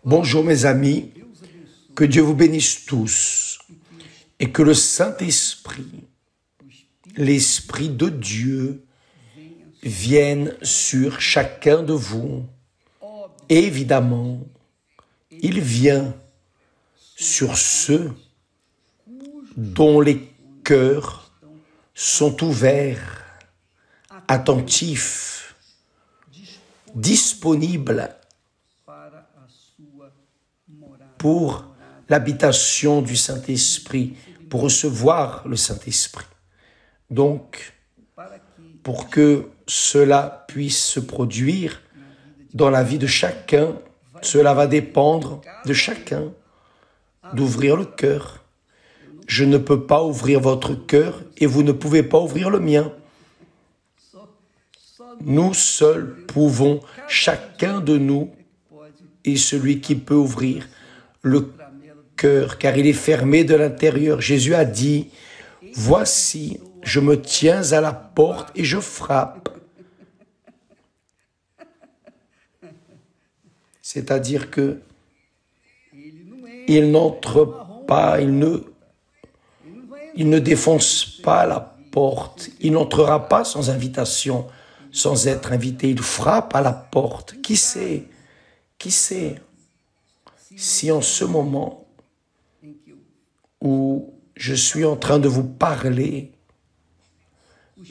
Bonjour mes amis, que Dieu vous bénisse tous et que le Saint-Esprit, l'Esprit de Dieu, vienne sur chacun de vous. Et évidemment, il vient sur ceux dont les cœurs sont ouverts, attentifs, disponibles pour l'habitation du Saint-Esprit, pour recevoir le Saint-Esprit. Donc, pour que cela puisse se produire dans la vie de chacun, cela va dépendre de chacun d'ouvrir le cœur. Je ne peux pas ouvrir votre cœur et vous ne pouvez pas ouvrir le mien. Nous seuls pouvons, chacun de nous est celui qui peut ouvrir le cœur, car il est fermé de l'intérieur. Jésus a dit, « Voici, je me tiens à la porte et je frappe. » C'est-à-dire que il n'entre pas, il ne défonce pas la porte, il n'entrera pas sans invitation, sans être invité. Il frappe à la porte. Qui sait si en ce moment où je suis en train de vous parler,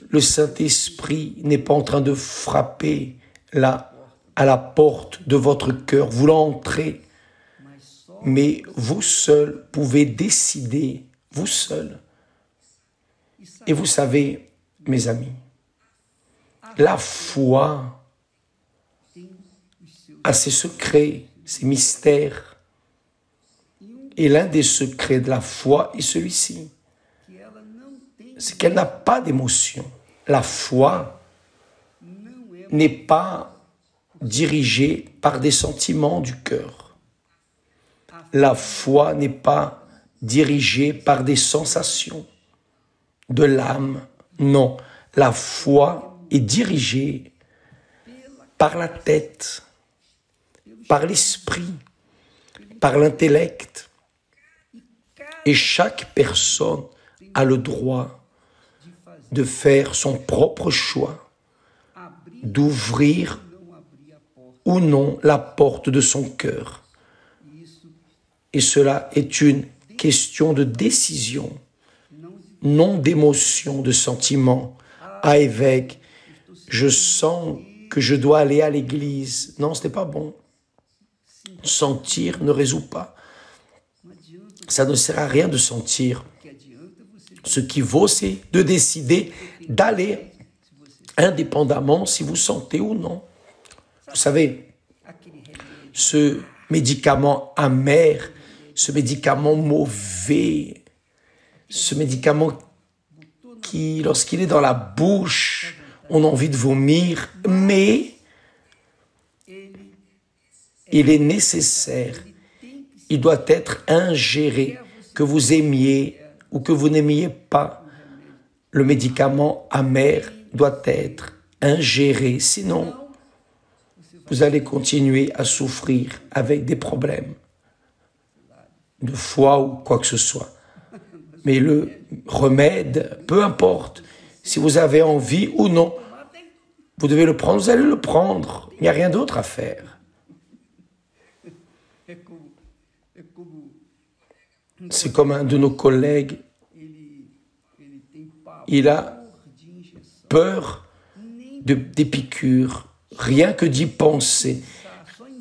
le Saint-Esprit n'est pas en train de frapper là à la porte de votre cœur, voulant entrer, mais vous seuls pouvez décider, vous seuls. Et vous savez, mes amis, la foi a ses secrets, ses mystères. Et l'un des secrets de la foi est celui-ci. C'est qu'elle n'a pas d'émotion. La foi n'est pas dirigée par des sentiments du cœur. La foi n'est pas dirigée par des sensations de l'âme. Non, la foi est dirigée par la tête, par l'esprit, par l'intellect. Et chaque personne a le droit de faire son propre choix, d'ouvrir ou non la porte de son cœur. Et cela est une question de décision, non d'émotion, de sentiment. Ah, évêque, je sens que je dois aller à l'église. Non, ce n'est pas bon. Sentir ne résout pas. Ça ne sert à rien de sentir. Ce qui vaut, c'est de décider d'aller, indépendamment si vous sentez ou non. Vous savez, ce médicament amer, ce médicament mauvais, ce médicament qui, lorsqu'il est dans la bouche, on a envie de vomir, mais il est nécessaire, il doit être ingéré, que vous aimiez ou que vous n'aimiez pas. Le médicament amer doit être ingéré, sinon vous allez continuer à souffrir avec des problèmes de foie ou quoi que ce soit. Mais le remède, peu importe, si vous avez envie ou non, vous devez le prendre, vous allez le prendre. Il n'y a rien d'autre à faire. C'est comme un de nos collègues, il a peur des piqûres, rien que d'y penser,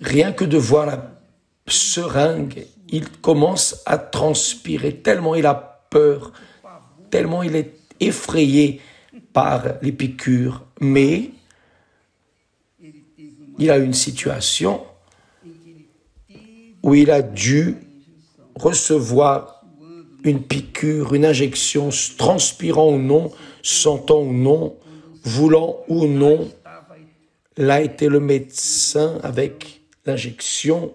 rien que de voir la seringue, il commence à transpirer, tellement il a peur, tellement il est effrayé par les piqûres. Mais il a une situation où il a dû recevoir une piqûre, une injection, transpirant ou non, sentant ou non, voulant ou non. Là était le médecin avec l'injection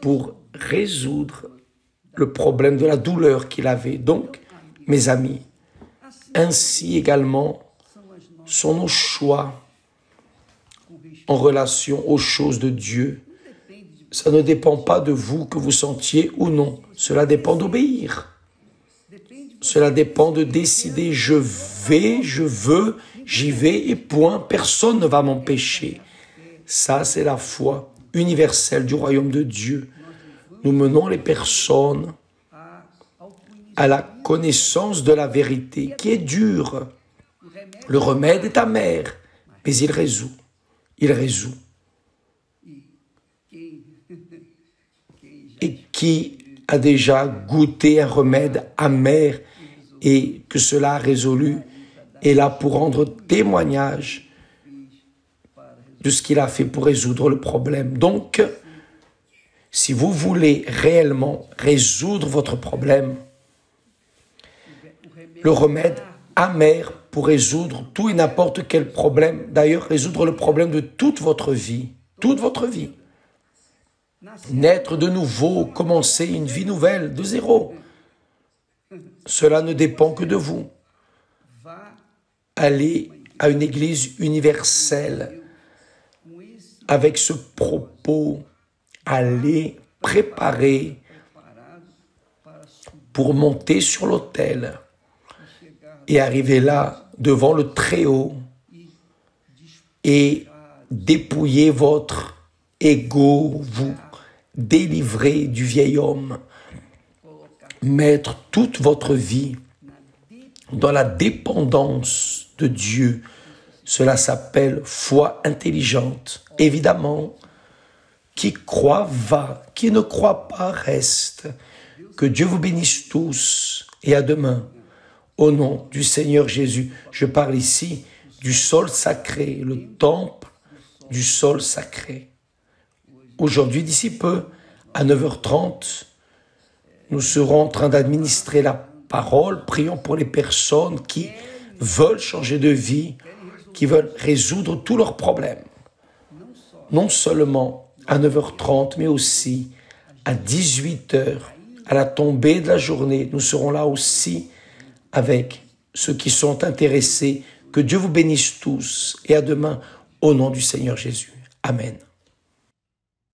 pour résoudre le problème de la douleur qu'il avait. Donc, mes amis, ainsi également sont nos choix en relation aux choses de Dieu. Ça ne dépend pas de vous que vous sentiez ou non. Cela dépend d'obéir. Cela dépend de décider, je veux, j'y vais et point, personne ne va m'empêcher. Ça, c'est la foi universelle du royaume de Dieu. Nous menons les personnes à la connaissance de la vérité qui est dure. Le remède est amer, mais il résout. Il résout. Et qui a déjà goûté un remède amer et que cela a résolu, est là pour rendre témoignage de ce qu'il a fait pour résoudre le problème. Donc, si vous voulez réellement résoudre votre problème, le remède amer pour résoudre tout et n'importe quel problème, d'ailleurs résoudre le problème de toute votre vie, naître de nouveau, commencer une vie nouvelle, de zéro. Cela ne dépend que de vous. Allez à une église universelle avec ce propos, allez préparer pour monter sur l'autel et arriver là devant le Très-Haut et dépouiller votre ego, vous délivrer du vieil homme, mettre toute votre vie dans la dépendance de Dieu. Cela s'appelle foi intelligente. Évidemment, qui croit va, qui ne croit pas reste. Que Dieu vous bénisse tous et à demain. Au nom du Seigneur Jésus, je parle ici du sol sacré, le temple du sol sacré. Aujourd'hui, d'ici peu, à 9h30, nous serons en train d'administrer la parole. Prions pour les personnes qui veulent changer de vie, qui veulent résoudre tous leurs problèmes. Non seulement à 9h30, mais aussi à 18h, à la tombée de la journée. Nous serons là aussi avec ceux qui sont intéressés. Que Dieu vous bénisse tous et à demain au nom du Seigneur Jésus. Amen.